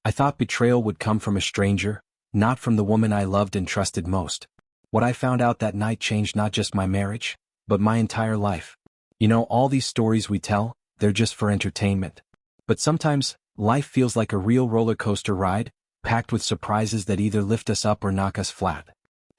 I thought betrayal would come from a stranger, not from the woman I loved and trusted most. What I found out that night changed not just my marriage, but my entire life. You know, all these stories we tell, they're just for entertainment. But sometimes, life feels like a real roller coaster ride, packed with surprises that either lift us up or knock us flat.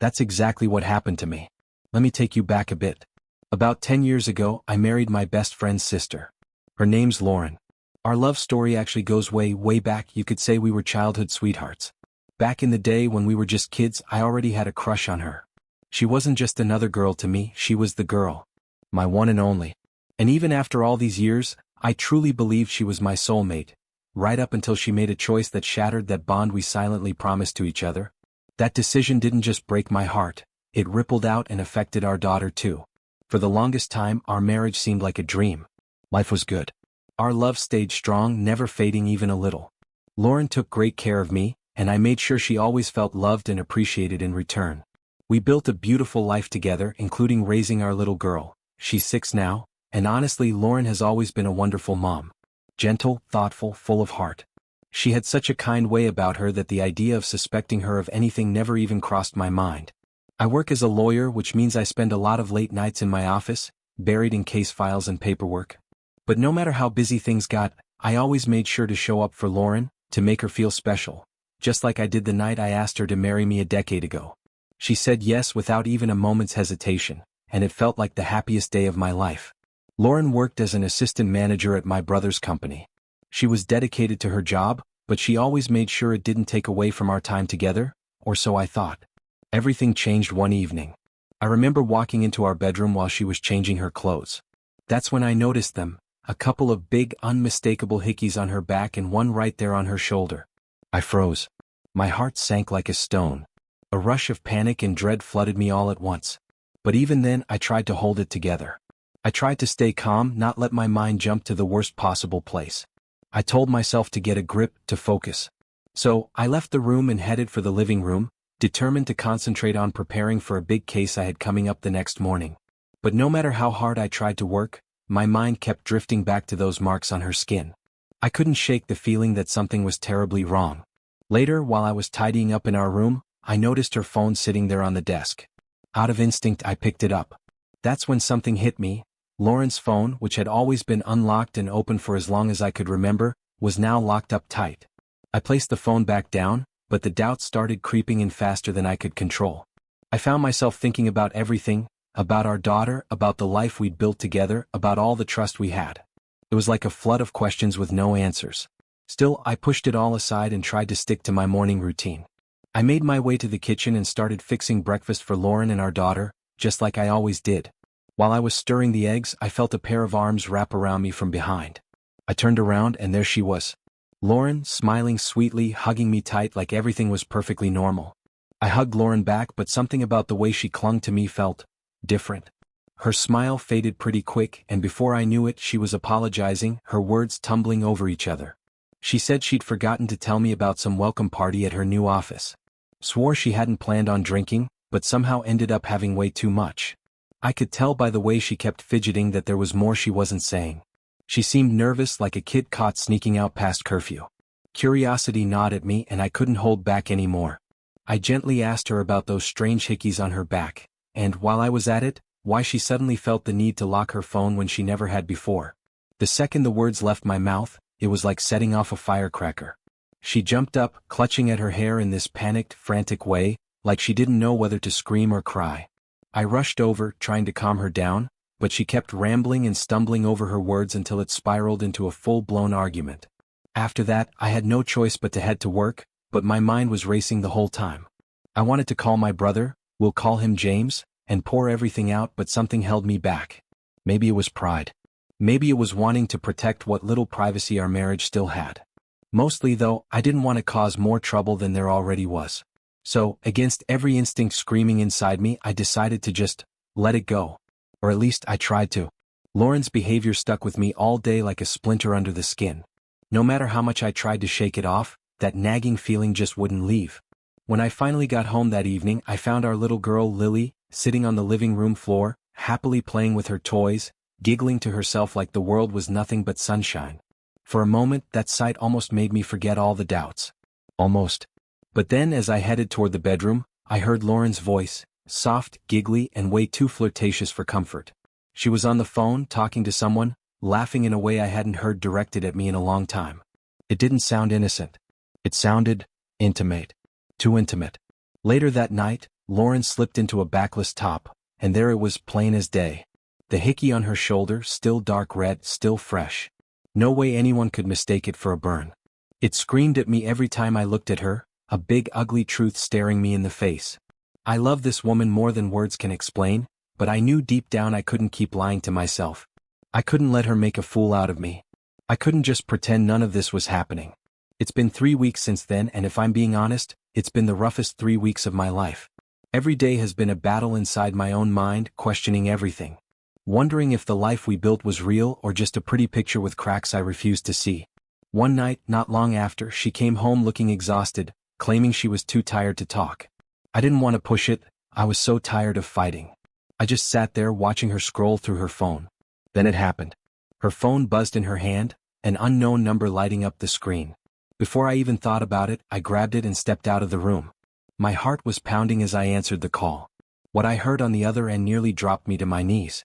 That's exactly what happened to me. Let me take you back a bit. About 10 years ago, I married my best friend's sister. Her name's Lauren. Our love story actually goes way, way back. You could say we were childhood sweethearts. Back in the day when we were just kids, I already had a crush on her. She wasn't just another girl to me, she was the girl. My one and only. And even after all these years, I truly believed she was my soulmate. Right up until she made a choice that shattered that bond we silently promised to each other. That decision didn't just break my heart, it rippled out and affected our daughter too. For the longest time, our marriage seemed like a dream. Life was good. Our love stayed strong, never fading even a little. Lauren took great care of me, and I made sure she always felt loved and appreciated in return. We built a beautiful life together, including raising our little girl. She's 6 now, and honestly, Lauren has always been a wonderful mom. Gentle, thoughtful, full of heart. She had such a kind way about her that the idea of suspecting her of anything never even crossed my mind. I work as a lawyer, which means I spend a lot of late nights in my office, buried in case files and paperwork. But no matter how busy things got, I always made sure to show up for Lauren, to make her feel special. Just like I did the night I asked her to marry me a decade ago. She said yes without even a moment's hesitation, and it felt like the happiest day of my life. Lauren worked as an assistant manager at my brother's company. She was dedicated to her job, but she always made sure it didn't take away from our time together, or so I thought. Everything changed one evening. I remember walking into our bedroom while she was changing her clothes. That's when I noticed them, a couple of big, unmistakable hickeys on her back and one right there on her shoulder. I froze. My heart sank like a stone. A rush of panic and dread flooded me all at once. But even then, I tried to hold it together. I tried to stay calm, not let my mind jump to the worst possible place. I told myself to get a grip, to focus. So, I left the room and headed for the living room, determined to concentrate on preparing for a big case I had coming up the next morning. But no matter how hard I tried to work, my mind kept drifting back to those marks on her skin. I couldn't shake the feeling that something was terribly wrong. Later, while I was tidying up in our room, I noticed her phone sitting there on the desk. Out of instinct, I picked it up. That's when something hit me. Lauren's phone, which had always been unlocked and open for as long as I could remember, was now locked up tight. I placed the phone back down, but the doubts started creeping in faster than I could control. I found myself thinking about everything, about our daughter, about the life we'd built together, about all the trust we had. It was like a flood of questions with no answers. Still, I pushed it all aside and tried to stick to my morning routine. I made my way to the kitchen and started fixing breakfast for Lauren and our daughter, just like I always did. While I was stirring the eggs, I felt a pair of arms wrap around me from behind. I turned around and there she was. Lauren, smiling sweetly, hugging me tight like everything was perfectly normal. I hugged Lauren back, but something about the way she clung to me felt different. Her smile faded pretty quick, and before I knew it, she was apologizing, her words tumbling over each other. She said she'd forgotten to tell me about some welcome party at her new office. Swore she hadn't planned on drinking, but somehow ended up having way too much. I could tell by the way she kept fidgeting that there was more she wasn't saying. She seemed nervous, like a kid caught sneaking out past curfew. Curiosity gnawed at me and I couldn't hold back anymore. I gently asked her about those strange hickeys on her back, and while I was at it, why she suddenly felt the need to lock her phone when she never had before. The second the words left my mouth, it was like setting off a firecracker. She jumped up, clutching at her hair in this panicked, frantic way, like she didn't know whether to scream or cry. I rushed over, trying to calm her down, but she kept rambling and stumbling over her words until it spiraled into a full-blown argument. After that, I had no choice but to head to work, but my mind was racing the whole time. I wanted to call my brother, we'll call him James, and pour everything out, but something held me back. Maybe it was pride. Maybe it was wanting to protect what little privacy our marriage still had. Mostly though, I didn't want to cause more trouble than there already was. So, against every instinct screaming inside me, I decided to just let it go. Or at least I tried to. Lauren's behavior stuck with me all day like a splinter under the skin. No matter how much I tried to shake it off, that nagging feeling just wouldn't leave. When I finally got home that evening, I found our little girl, Lily, sitting on the living room floor, happily playing with her toys, giggling to herself like the world was nothing but sunshine. For a moment, that sight almost made me forget all the doubts. Almost. But then as I headed toward the bedroom, I heard Lauren's voice, soft, giggly, and way too flirtatious for comfort. She was on the phone, talking to someone, laughing in a way I hadn't heard directed at me in a long time. It didn't sound innocent. It sounded intimate. Too intimate. Later that night, Lauren slipped into a backless top, and there it was, plain as day. The hickey on her shoulder, still dark red, still fresh. No way anyone could mistake it for a burn. It screamed at me every time I looked at her, a big ugly truth staring me in the face. I love this woman more than words can explain, but I knew deep down I couldn't keep lying to myself. I couldn't let her make a fool out of me. I couldn't just pretend none of this was happening. It's been 3 weeks since then, and if I'm being honest, it's been the roughest 3 weeks of my life. Every day has been a battle inside my own mind, questioning everything. Wondering if the life we built was real or just a pretty picture with cracks I refused to see. One night, not long after, she came home looking exhausted, claiming she was too tired to talk. I didn't want to push it, I was so tired of fighting. I just sat there watching her scroll through her phone. Then it happened. Her phone buzzed in her hand, an unknown number lighting up the screen. Before I even thought about it, I grabbed it and stepped out of the room. My heart was pounding as I answered the call. What I heard on the other end nearly dropped me to my knees.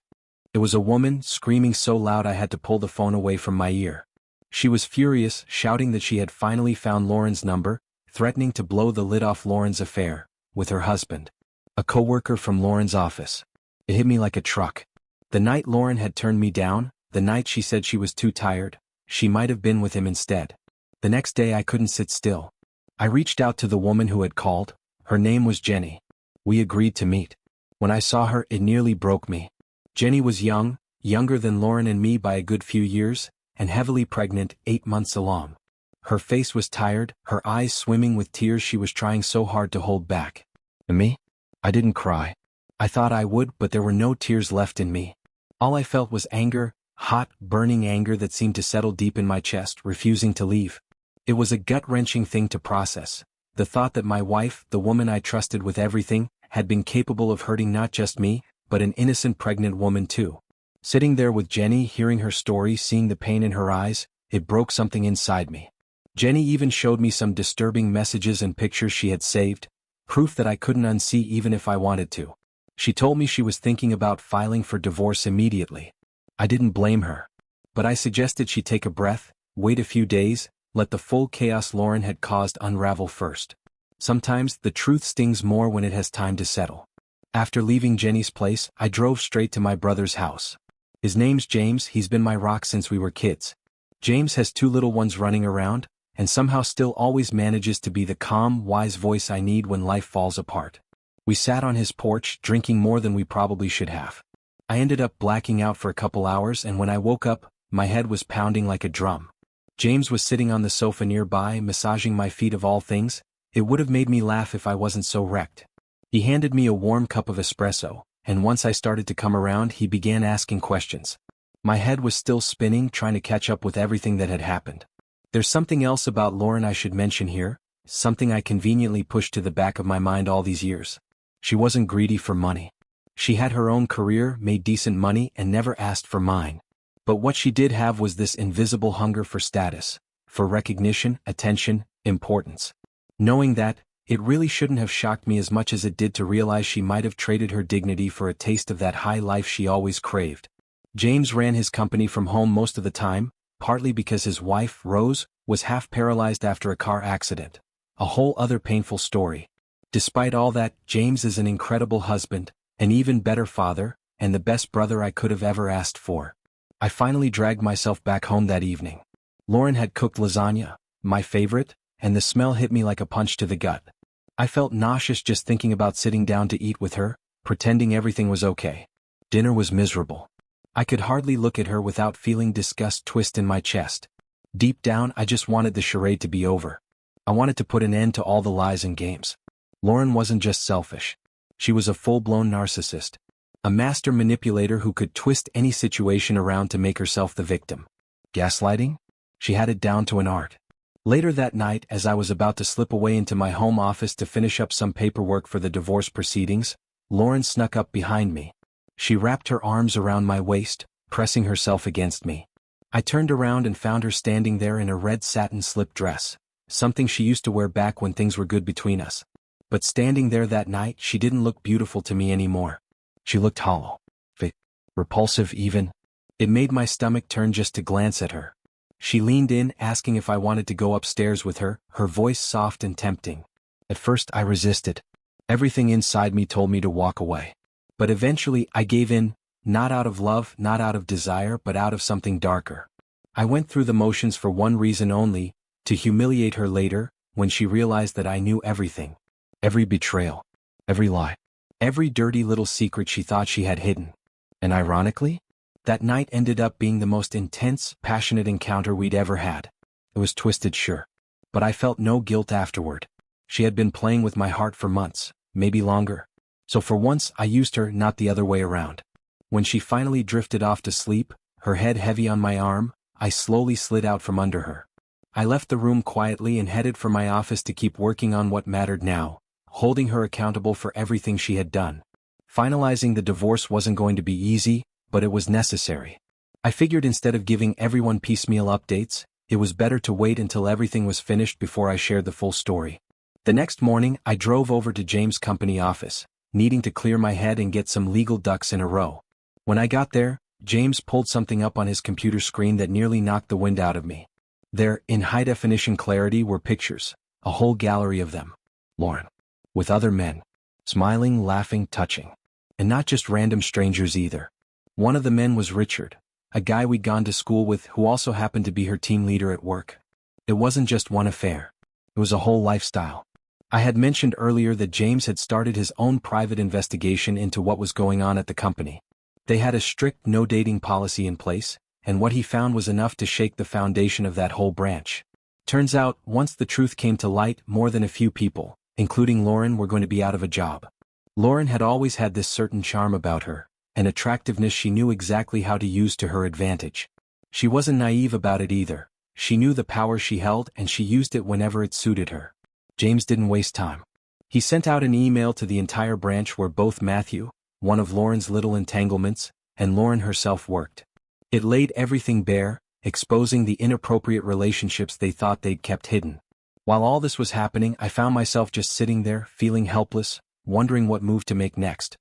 It was a woman, screaming so loud I had to pull the phone away from my ear. She was furious, shouting that she had finally found Lauren's number, threatening to blow the lid off Lauren's affair with her husband, a coworker from Lauren's office. It hit me like a truck. The night Lauren had turned me down, the night she said she was too tired, she might have been with him instead. The next day I couldn't sit still. I reached out to the woman who had called. Her name was Jenny. We agreed to meet. When I saw her, it nearly broke me. Jenny was young, younger than Lauren and me by a good few years, and heavily pregnant, 8 months along. Her face was tired, her eyes swimming with tears she was trying so hard to hold back. And me? I didn't cry. I thought I would, but there were no tears left in me. All I felt was anger, hot, burning anger that seemed to settle deep in my chest, refusing to leave. It was a gut-wrenching thing to process. The thought that my wife, the woman I trusted with everything, had been capable of hurting not just me, but an innocent pregnant woman too. Sitting there with Jenny, hearing her story, seeing the pain in her eyes, it broke something inside me. Jenny even showed me some disturbing messages and pictures she had saved, proof that I couldn't unsee even if I wanted to. She told me she was thinking about filing for divorce immediately. I didn't blame her. But I suggested she take a breath, wait a few days, let the full chaos Lauren had caused unravel first. Sometimes the truth stings more when it has time to settle. After leaving Jenny's place, I drove straight to my brother's house. His name's James, he's been my rock since we were kids. James has 2 little ones running around, and somehow still always manages to be the calm, wise voice I need when life falls apart. We sat on his porch, drinking more than we probably should have. I ended up blacking out for a couple hours, and when I woke up, my head was pounding like a drum. James was sitting on the sofa nearby, massaging my feet of all things. It would have made me laugh if I wasn't so wrecked. He handed me a warm cup of espresso, and once I started to come around, he began asking questions. My head was still spinning, trying to catch up with everything that had happened. There's something else about Lauren I should mention here, something I conveniently pushed to the back of my mind all these years. She wasn't greedy for money. She had her own career, made decent money, and never asked for mine. But what she did have was this invisible hunger for status, for recognition, attention, importance. Knowing that, it really shouldn't have shocked me as much as it did to realize she might have traded her dignity for a taste of that high life she always craved. James ran his company from home most of the time, partly because his wife, Rose, was half paralyzed after a car accident. A whole other painful story. Despite all that, James is an incredible husband, an even better father, and the best brother I could have ever asked for. I finally dragged myself back home that evening. Lauren had cooked lasagna, my favorite, and the smell hit me like a punch to the gut. I felt nauseous just thinking about sitting down to eat with her, pretending everything was okay. Dinner was miserable. I could hardly look at her without feeling disgust twist in my chest. Deep down, I just wanted the charade to be over. I wanted to put an end to all the lies and games. Lauren wasn't just selfish. She was a full-blown narcissist. A master manipulator who could twist any situation around to make herself the victim. Gaslighting? She had it down to an art. Later that night, as I was about to slip away into my home office to finish up some paperwork for the divorce proceedings, Lauren snuck up behind me. She wrapped her arms around my waist, pressing herself against me. I turned around and found her standing there in a red satin slip dress, something she used to wear back when things were good between us. But standing there that night, she didn't look beautiful to me anymore. She looked hollow. Repulsive even. It made my stomach turn just to glance at her. She leaned in, asking if I wanted to go upstairs with her, her voice soft and tempting. At first I resisted. Everything inside me told me to walk away. But eventually I gave in, not out of love, not out of desire, but out of something darker. I went through the motions for one reason only, to humiliate her later, when she realized that I knew everything. Every betrayal. Every lie. Every dirty little secret she thought she had hidden. And ironically, that night ended up being the most intense, passionate encounter we'd ever had. It was twisted, sure. But I felt no guilt afterward. She had been playing with my heart for months, maybe longer. So for once I used her, not the other way around. When she finally drifted off to sleep, her head heavy on my arm, I slowly slid out from under her. I left the room quietly and headed for my office to keep working on what mattered now, holding her accountable for everything she had done. Finalizing the divorce wasn't going to be easy, but it was necessary. I figured instead of giving everyone piecemeal updates, it was better to wait until everything was finished before I shared the full story. The next morning, I drove over to James' company office, needing to clear my head and get some legal ducks in a row. When I got there, James pulled something up on his computer screen that nearly knocked the wind out of me. There, in high-definition clarity, were pictures, a whole gallery of them. Lauren. With other men. Smiling, laughing, touching. And not just random strangers either. One of the men was Richard, a guy we'd gone to school with who also happened to be her team leader at work. It wasn't just one affair. It was a whole lifestyle. I had mentioned earlier that James had started his own private investigation into what was going on at the company. They had a strict no-dating policy in place, and what he found was enough to shake the foundation of that whole branch. Turns out, once the truth came to light, more than a few people, including Lauren, were going to be out of a job. Lauren had always had this certain charm about her, an attractiveness she knew exactly how to use to her advantage. She wasn't naive about it either. She knew the power she held and she used it whenever it suited her. James didn't waste time. He sent out an email to the entire branch where both Matthew, one of Lauren's little entanglements, and Lauren herself worked. It laid everything bare, exposing the inappropriate relationships they thought they'd kept hidden. While all this was happening, I found myself just sitting there, feeling helpless, wondering what move to make next.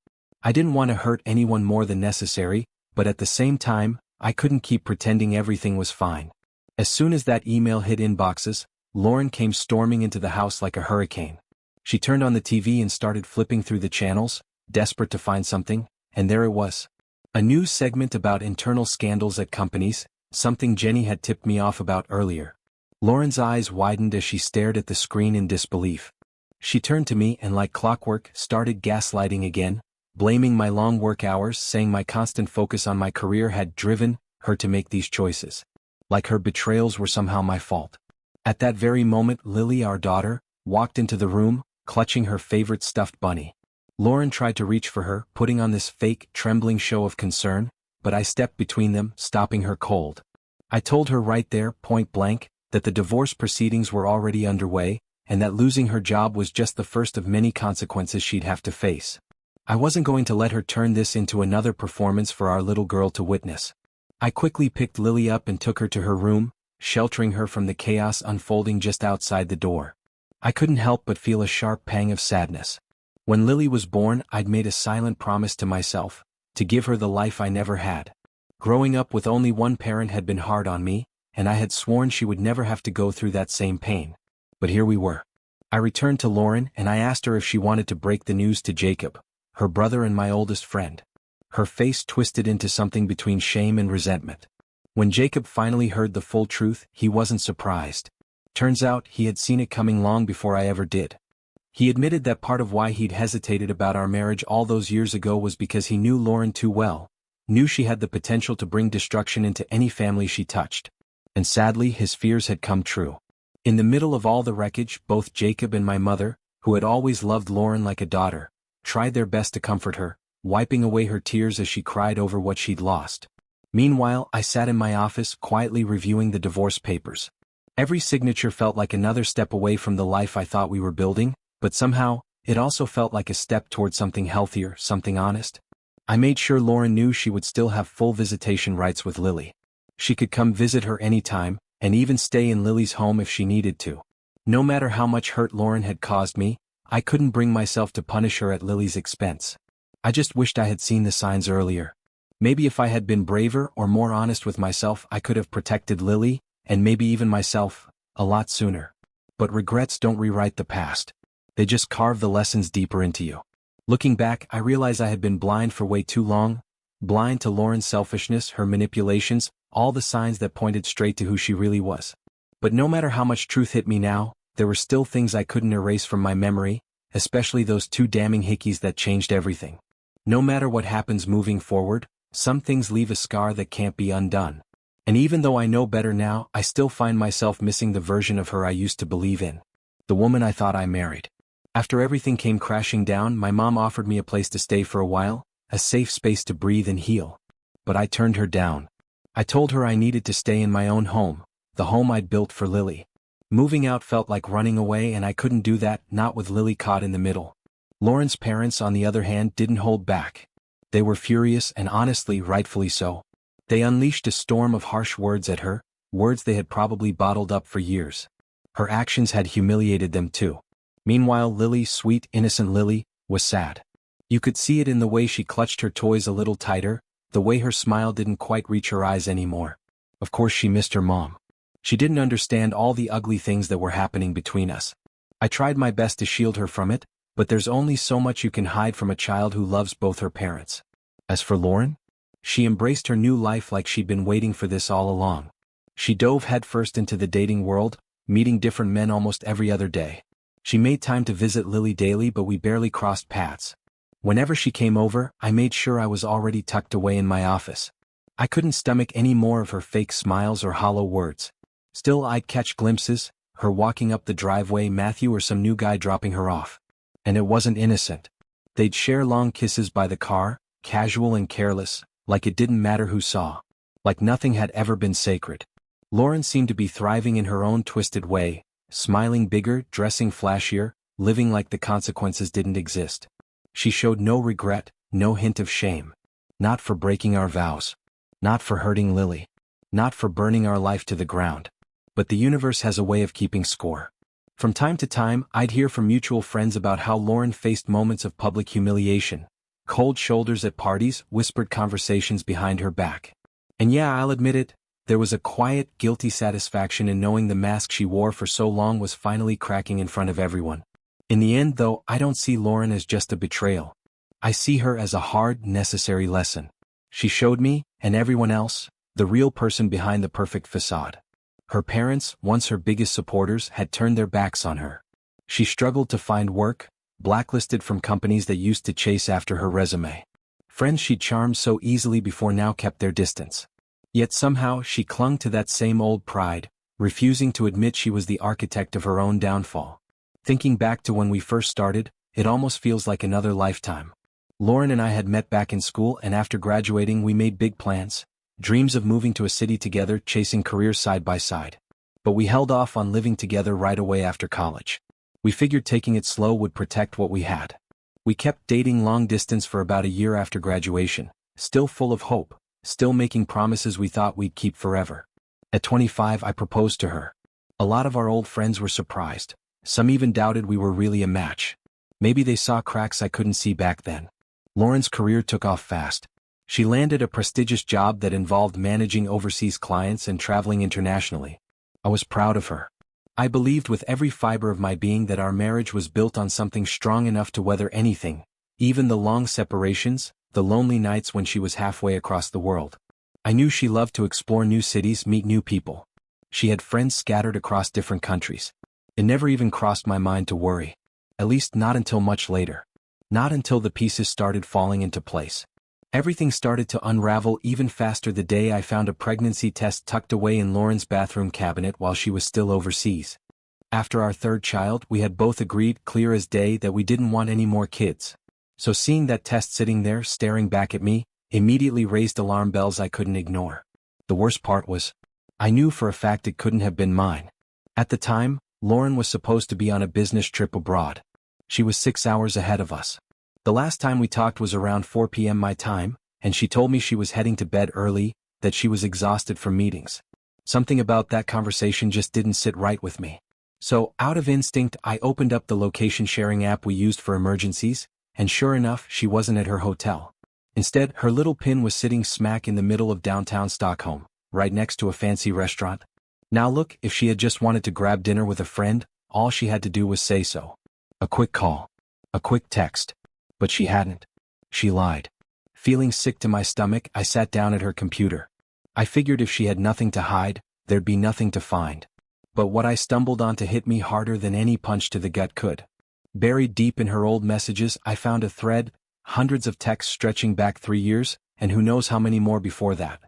I didn't want to hurt anyone more than necessary, but at the same time, I couldn't keep pretending everything was fine. As soon as that email hit inboxes, Lauren came storming into the house like a hurricane. She turned on the TV and started flipping through the channels, desperate to find something, and there it was. A news segment about internal scandals at companies, something Jenny had tipped me off about earlier. Lauren's eyes widened as she stared at the screen in disbelief. She turned to me and, like clockwork, started gaslighting again, blaming my long work hours, saying my constant focus on my career had driven her to make these choices. Like her betrayals were somehow my fault. At that very moment, Lily, our daughter, walked into the room, clutching her favorite stuffed bunny. Lauren tried to reach for her, putting on this fake, trembling show of concern, but I stepped between them, stopping her cold. I told her right there, point blank, that the divorce proceedings were already underway, and that losing her job was just the first of many consequences she'd have to face. I wasn't going to let her turn this into another performance for our little girl to witness. I quickly picked Lily up and took her to her room, sheltering her from the chaos unfolding just outside the door. I couldn't help but feel a sharp pang of sadness. When Lily was born, I'd made a silent promise to myself, to give her the life I never had. Growing up with only one parent had been hard on me, and I had sworn she would never have to go through that same pain. But here we were. I returned to Lauren and I asked her if she wanted to break the news to Jacob, her brother and my oldest friend. Her face twisted into something between shame and resentment. When Jacob finally heard the full truth, he wasn't surprised. Turns out he had seen it coming long before I ever did. He admitted that part of why he'd hesitated about our marriage all those years ago was because he knew Lauren too well, knew she had the potential to bring destruction into any family she touched. And sadly, his fears had come true. In the middle of all the wreckage, both Jacob and my mother, who had always loved Lauren like a daughter, tried their best to comfort her, wiping away her tears as she cried over what she'd lost. Meanwhile, I sat in my office, quietly reviewing the divorce papers. Every signature felt like another step away from the life I thought we were building, but somehow, it also felt like a step toward something healthier, something honest. I made sure Lauren knew she would still have full visitation rights with Lily. She could come visit her anytime, and even stay in Lily's home if she needed to. No matter how much hurt Lauren had caused me, I couldn't bring myself to punish her at Lily's expense. I just wished I had seen the signs earlier. Maybe if I had been braver or more honest with myself, I could have protected Lily, and maybe even myself, a lot sooner. But regrets don't rewrite the past. They just carve the lessons deeper into you. Looking back, I realize I had been blind for way too long, blind to Lauren's selfishness, her manipulations, all the signs that pointed straight to who she really was. But no matter how much truth hit me now, there were still things I couldn't erase from my memory, especially those two damning hickeys that changed everything. No matter what happens moving forward, some things leave a scar that can't be undone. And even though I know better now, I still find myself missing the version of her I used to believe in. The woman I thought I married. After everything came crashing down, my mom offered me a place to stay for a while, a safe space to breathe and heal. But I turned her down. I told her I needed to stay in my own home, the home I'd built for Lily. Moving out felt like running away, and I couldn't do that, not with Lily caught in the middle. Lauren's parents, on the other hand, didn't hold back. They were furious, and honestly, rightfully so. They unleashed a storm of harsh words at her, words they had probably bottled up for years. Her actions had humiliated them too. Meanwhile, Lily, sweet, innocent Lily, was sad. You could see it in the way she clutched her toys a little tighter, the way her smile didn't quite reach her eyes anymore. Of course she missed her mom. She didn't understand all the ugly things that were happening between us. I tried my best to shield her from it, but there's only so much you can hide from a child who loves both her parents. As for Lauren, she embraced her new life like she'd been waiting for this all along. She dove headfirst into the dating world, meeting different men almost every other day. She made time to visit Lily daily, but we barely crossed paths. Whenever she came over, I made sure I was already tucked away in my office. I couldn't stomach any more of her fake smiles or hollow words. Still, I'd catch glimpses, her walking up the driveway, Matthew or some new guy dropping her off. And it wasn't innocent. They'd share long kisses by the car, casual and careless, like it didn't matter who saw. Like nothing had ever been sacred. Lauren seemed to be thriving in her own twisted way, smiling bigger, dressing flashier, living like the consequences didn't exist. She showed no regret, no hint of shame. Not for breaking our vows. Not for hurting Lily. Not for burning our life to the ground. But the universe has a way of keeping score. From time to time, I'd hear from mutual friends about how Lauren faced moments of public humiliation. Cold shoulders at parties, whispered conversations behind her back. And yeah, I'll admit it, there was a quiet, guilty satisfaction in knowing the mask she wore for so long was finally cracking in front of everyone. In the end, though, I don't see Lauren as just a betrayal. I see her as a hard, necessary lesson. She showed me, and everyone else, the real person behind the perfect facade. Her parents, once her biggest supporters, had turned their backs on her. She struggled to find work, blacklisted from companies that used to chase after her resume. Friends she charmed so easily before now kept their distance. Yet somehow she clung to that same old pride, refusing to admit she was the architect of her own downfall. Thinking back to when we first started, it almost feels like another lifetime. Lauren and I had met back in school, and after graduating we made big plans. Dreams of moving to a city together, chasing careers side by side. But we held off on living together right away after college. We figured taking it slow would protect what we had. We kept dating long distance for about a year after graduation, still full of hope, still making promises we thought we'd keep forever. At 25, I proposed to her. A lot of our old friends were surprised. Some even doubted we were really a match. Maybe they saw cracks I couldn't see back then. Lauren's career took off fast. She landed a prestigious job that involved managing overseas clients and traveling internationally. I was proud of her. I believed with every fiber of my being that our marriage was built on something strong enough to weather anything, even the long separations, the lonely nights when she was halfway across the world. I knew she loved to explore new cities, meet new people. She had friends scattered across different countries. It never even crossed my mind to worry. At least not until much later. Not until the pieces started falling into place. Everything started to unravel even faster the day I found a pregnancy test tucked away in Lauren's bathroom cabinet while she was still overseas. After our third child, we had both agreed clear as day that we didn't want any more kids. So seeing that test sitting there staring back at me, immediately raised alarm bells I couldn't ignore. The worst part was, I knew for a fact it couldn't have been mine. At the time, Lauren was supposed to be on a business trip abroad. She was 6 hours ahead of us. The last time we talked was around 4 p.m. my time, and she told me she was heading to bed early, that she was exhausted from meetings. Something about that conversation just didn't sit right with me. So, out of instinct, I opened up the location sharing app we used for emergencies, and sure enough, she wasn't at her hotel. Instead, her little pin was sitting smack in the middle of downtown Stockholm, right next to a fancy restaurant. Now look, if she had just wanted to grab dinner with a friend, all she had to do was say so. A quick call. A quick text. But she hadn't. She lied. Feeling sick to my stomach, I sat down at her computer. I figured if she had nothing to hide, there'd be nothing to find. But what I stumbled onto hit me harder than any punch to the gut could. Buried deep in her old messages, I found a thread, hundreds of texts stretching back 3 years, and who knows how many more before that.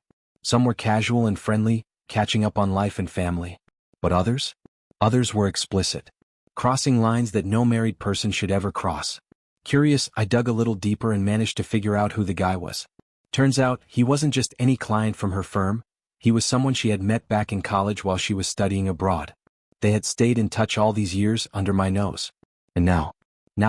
Some were casual and friendly, catching up on life and family. But others? Others were explicit. Crossing lines that no married person should ever cross. Curious, I dug a little deeper and managed to figure out who the guy was. Turns out, he wasn't just any client from her firm. He was someone she had met back in college while she was studying abroad. They had stayed in touch all these years under my nose. And now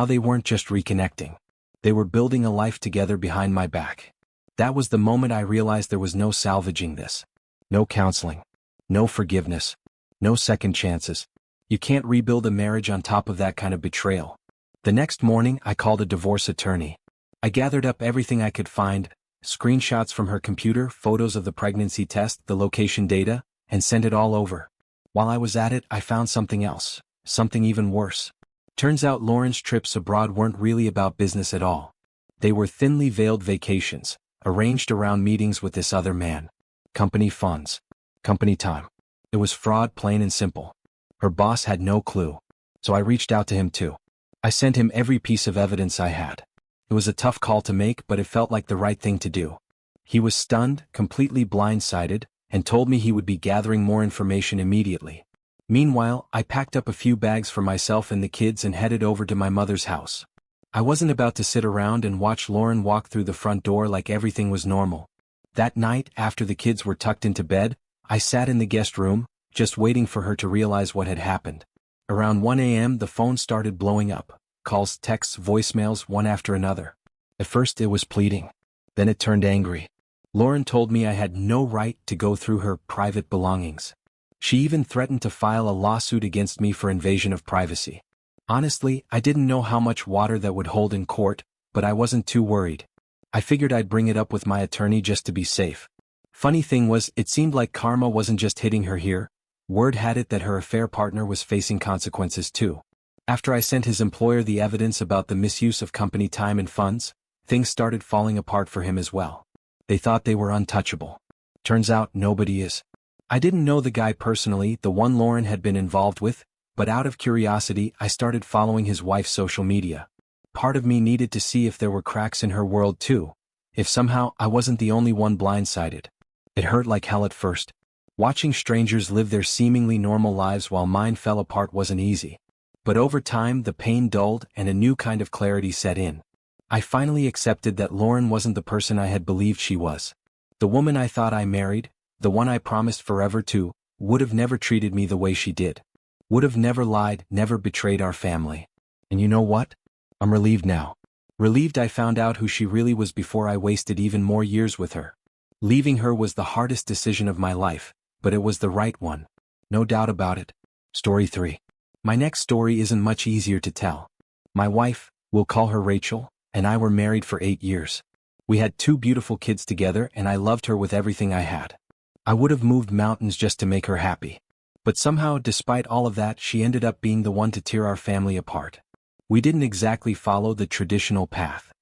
they weren't just reconnecting. They were building a life together behind my back. That was the moment I realized there was no salvaging this. No counseling. No forgiveness. No second chances. You can't rebuild a marriage on top of that kind of betrayal. The next morning, I called a divorce attorney. I gathered up everything I could find, screenshots from her computer, photos of the pregnancy test, the location data, and sent it all over. While I was at it, I found something else, something even worse. Turns out Lauren's trips abroad weren't really about business at all. They were thinly veiled vacations, arranged around meetings with this other man. Company funds. Company time. It was fraud, plain and simple. Her boss had no clue. So I reached out to him too. I sent him every piece of evidence I had. It was a tough call to make, but it felt like the right thing to do. He was stunned, completely blindsided, and told me he would be gathering more information immediately. Meanwhile, I packed up a few bags for myself and the kids and headed over to my mother's house. I wasn't about to sit around and watch Lauren walk through the front door like everything was normal. That night, after the kids were tucked into bed, I sat in the guest room, just waiting for her to realize what had happened. Around 1 a.m. the phone started blowing up. Calls, texts, voicemails, one after another. At first it was pleading. Then it turned angry. Lauren told me I had no right to go through her private belongings. She even threatened to file a lawsuit against me for invasion of privacy. Honestly, I didn't know how much water that would hold in court, but I wasn't too worried. I figured I'd bring it up with my attorney just to be safe. Funny thing was, it seemed like karma wasn't just hitting her here. Word had it that her affair partner was facing consequences too. After I sent his employer the evidence about the misuse of company time and funds, things started falling apart for him as well. They thought they were untouchable. Turns out nobody is. I didn't know the guy personally, the one Lauren had been involved with, but out of curiosity I started following his wife's social media. Part of me needed to see if there were cracks in her world too, if somehow I wasn't the only one blindsided. It hurt like hell at first. Watching strangers live their seemingly normal lives while mine fell apart wasn't easy. But over time the pain dulled and a new kind of clarity set in. I finally accepted that Lauren wasn't the person I had believed she was. The woman I thought I married, the one I promised forever to, would have never treated me the way she did. Would have never lied, never betrayed our family. And you know what? I'm relieved now. Relieved I found out who she really was before I wasted even more years with her. Leaving her was the hardest decision of my life, but it was the right one. No doubt about it. Story 3. My next story isn't much easier to tell. My wife, we'll call her Rachel, and I were married for 8 years. We had 2 beautiful kids together and I loved her with everything I had. I would have moved mountains just to make her happy. But somehow, despite all of that, she ended up being the one to tear our family apart. We didn't exactly follow the traditional path.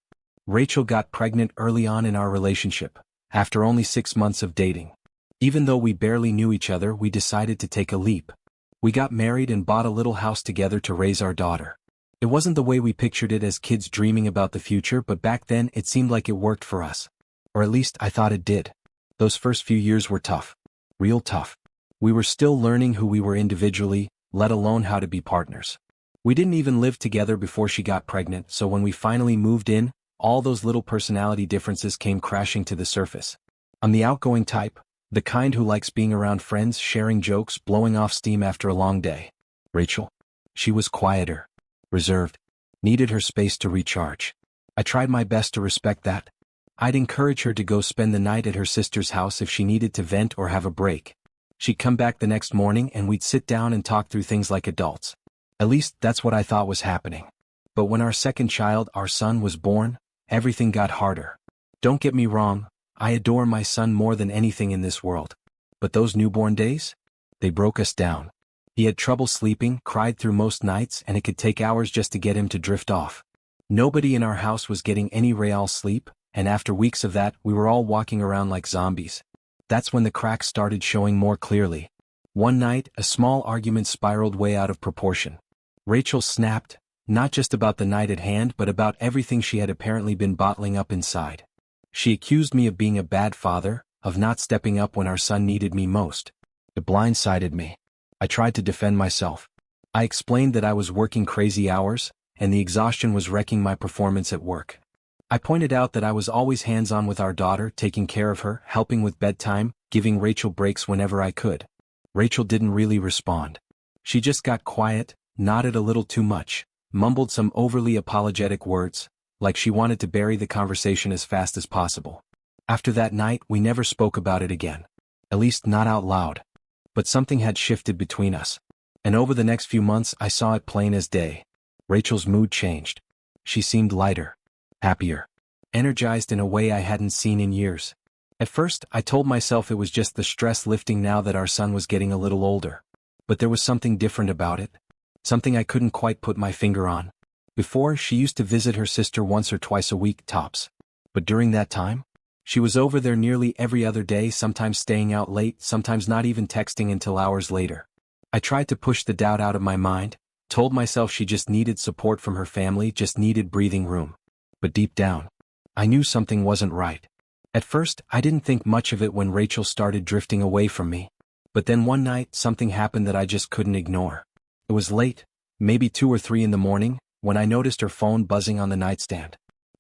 Rachel got pregnant early on in our relationship, after only 6 months of dating. Even though we barely knew each other, we decided to take a leap. We got married and bought a little house together to raise our daughter. It wasn't the way we pictured it as kids dreaming about the future, but back then it seemed like it worked for us. Or at least I thought it did. Those first few years were tough. Real tough. We were still learning who we were individually, let alone how to be partners. We didn't even live together before she got pregnant, so when we finally moved in, all those little personality differences came crashing to the surface. I'm the outgoing type, the kind who likes being around friends, sharing jokes, blowing off steam after a long day. Rachel? She was quieter, reserved, needed her space to recharge. I tried my best to respect that. I'd encourage her to go spend the night at her sister's house if she needed to vent or have a break. She'd come back the next morning and we'd sit down and talk through things like adults. At least that's what I thought was happening. But when our second child, our son, was born, everything got harder. Don't get me wrong, I adore my son more than anything in this world. But those newborn days? They broke us down. He had trouble sleeping, cried through most nights, and it could take hours just to get him to drift off. Nobody in our house was getting any real sleep, and after weeks of that, we were all walking around like zombies. That's when the cracks started showing more clearly. One night, a small argument spiraled way out of proportion. Rachel snapped, not just about the night at hand but about everything she had apparently been bottling up inside. She accused me of being a bad father, of not stepping up when our son needed me most. It blindsided me. I tried to defend myself. I explained that I was working crazy hours, and the exhaustion was wrecking my performance at work. I pointed out that I was always hands-on with our daughter, taking care of her, helping with bedtime, giving Rachel breaks whenever I could. Rachel didn't really respond. She just got quiet, nodded a little too much, mumbled some overly apologetic words, like she wanted to bury the conversation as fast as possible. After that night, we never spoke about it again. At least not out loud. But something had shifted between us. And over the next few months I saw it plain as day. Rachel's mood changed. She seemed lighter, happier, energized in a way I hadn't seen in years. At first, I told myself it was just the stress lifting now that our son was getting a little older. But there was something different about it. Something I couldn't quite put my finger on. Before, she used to visit her sister once or twice a week tops. But during that time, she was over there nearly every other day, sometimes staying out late, sometimes not even texting until hours later. I tried to push the doubt out of my mind, told myself she just needed support from her family, just needed breathing room. But deep down, I knew something wasn't right. At first, I didn't think much of it when Rachel started drifting away from me. But then one night, something happened that I just couldn't ignore. It was late, maybe 2 or 3 in the morning, when I noticed her phone buzzing on the nightstand.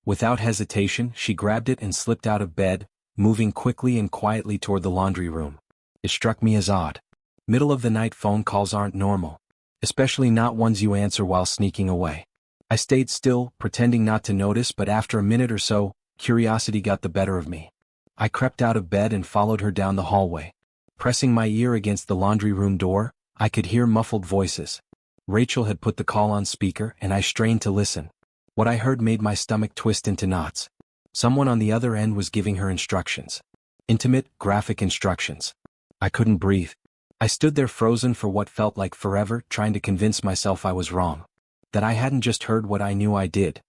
Without hesitation, she grabbed it and slipped out of bed, moving quickly and quietly toward the laundry room. It struck me as odd. Middle-of-the-night phone calls aren't normal, especially not ones you answer while sneaking away. I stayed still, pretending not to notice, but after a minute or so, curiosity got the better of me. I crept out of bed and followed her down the hallway. Pressing my ear against the laundry room door, I could hear muffled voices. Rachel had put the call on speaker and I strained to listen. What I heard made my stomach twist into knots. Someone on the other end was giving her instructions. Intimate, graphic instructions. I couldn't breathe. I stood there frozen for what felt like forever, trying to convince myself I was wrong. That I hadn't just heard what I knew I did.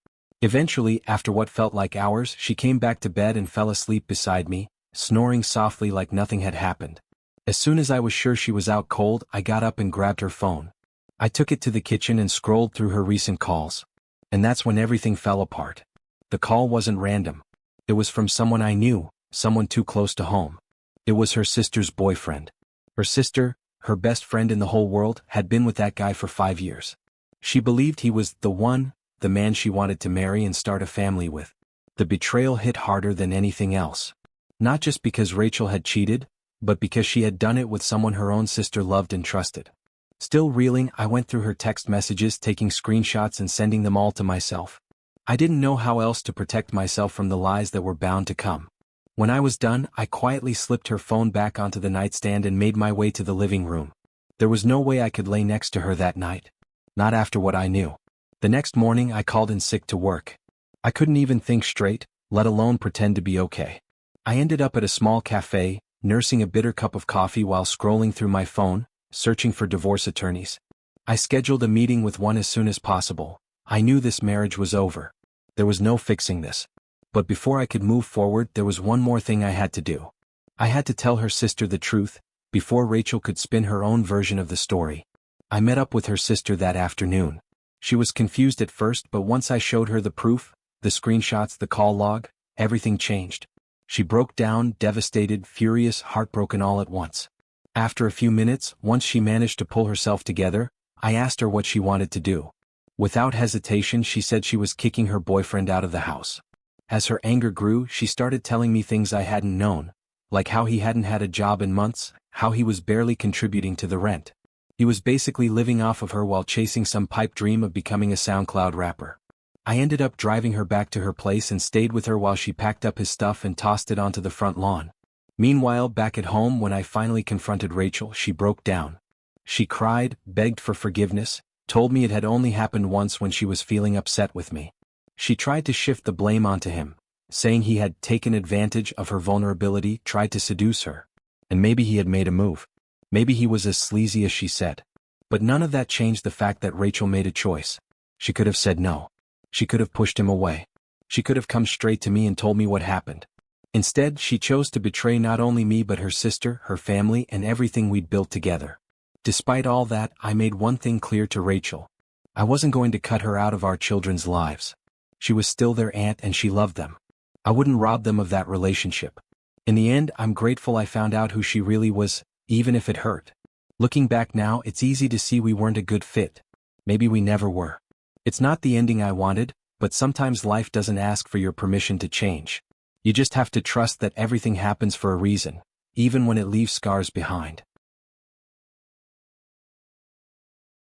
Eventually, after what felt like hours, she came back to bed and fell asleep beside me, snoring softly like nothing had happened. As soon as I was sure she was out cold, I got up and grabbed her phone. I took it to the kitchen and scrolled through her recent calls. And that's when everything fell apart. The call wasn't random. It was from someone I knew, someone too close to home. It was her sister's boyfriend. Her sister, her best friend in the whole world, had been with that guy for 5 years. She believed he was the one, the man she wanted to marry and start a family with. The betrayal hit harder than anything else. Not just because Rachel had cheated, but because she had done it with someone her own sister loved and trusted. Still reeling, I went through her text messages, taking screenshots and sending them all to myself. I didn't know how else to protect myself from the lies that were bound to come. When I was done, I quietly slipped her phone back onto the nightstand and made my way to the living room. There was no way I could lay next to her that night. Not after what I knew. The next morning, I called in sick to work. I couldn't even think straight, let alone pretend to be okay. I ended up at a small cafe, nursing a bitter cup of coffee while scrolling through my phone, searching for divorce attorneys. I scheduled a meeting with one as soon as possible. I knew this marriage was over. There was no fixing this. But before I could move forward, there was one more thing I had to do. I had to tell her sister the truth, before Rachel could spin her own version of the story. I met up with her sister that afternoon. She was confused at first, but once I showed her the proof, the screenshots, the call log, everything changed. She broke down, devastated, furious, heartbroken all at once. After a few minutes, once she managed to pull herself together, I asked her what she wanted to do. Without hesitation, she said she was kicking her boyfriend out of the house. As her anger grew, she started telling me things I hadn't known, like how he hadn't had a job in months, how he was barely contributing to the rent. He was basically living off of her while chasing some pipe dream of becoming a SoundCloud rapper. I ended up driving her back to her place and stayed with her while she packed up his stuff and tossed it onto the front lawn. Meanwhile, back at home, when I finally confronted Rachel, she broke down. She cried, begged for forgiveness, told me it had only happened once when she was feeling upset with me. She tried to shift the blame onto him, saying he had taken advantage of her vulnerability, tried to seduce her. And maybe he had made a move. Maybe he was as sleazy as she said. But none of that changed the fact that Rachel made a choice. She could have said no. She could have pushed him away. She could have come straight to me and told me what happened. Instead, she chose to betray not only me but her sister, her family, and everything we'd built together. Despite all that, I made one thing clear to Rachel. I wasn't going to cut her out of our children's lives. She was still their aunt and she loved them. I wouldn't rob them of that relationship. In the end, I'm grateful I found out who she really was, even if it hurt. Looking back now, it's easy to see we weren't a good fit. Maybe we never were. It's not the ending I wanted, but sometimes life doesn't ask for your permission to change. You just have to trust that everything happens for a reason, even when it leaves scars behind.